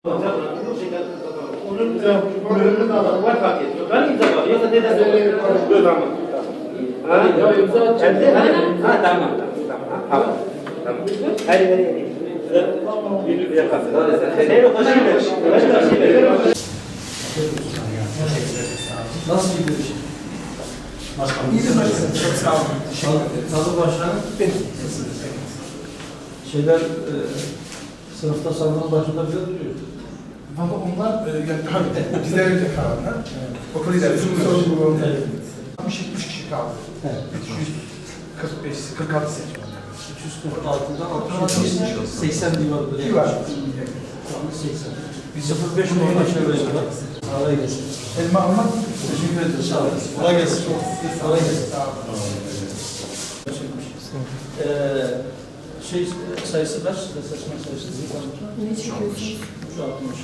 Onun bölümünü de alalım. Var fark ediyor. Ben imza var. Yoksa dedesi olur. Tamam. Ha? Ha tamam. Tamam. Hadi. Nasıl gidiyor iş? Başkanım. İyi de başkanım. Çok sağ olun. Sağlık Başkanım. Şeyler sınıfta salonun başında bile duruyor. Valla onlar bizden önce kaldılar. Okul idaresinin sorumluluğunda. 60-70 kişi kaldı. Evet. 46 seçmen. 346'dan 80 civarında. İyi var. 80. 05 numara aşağıya var. Araya gelsin. Elma almak. Teşekkür ederim. Sağ olun. Kolay gelsin. Kolay gelsin. Sağ olun. Sayısı kaç? Seçmen sayısı. Ne çıkıyorsun? 360.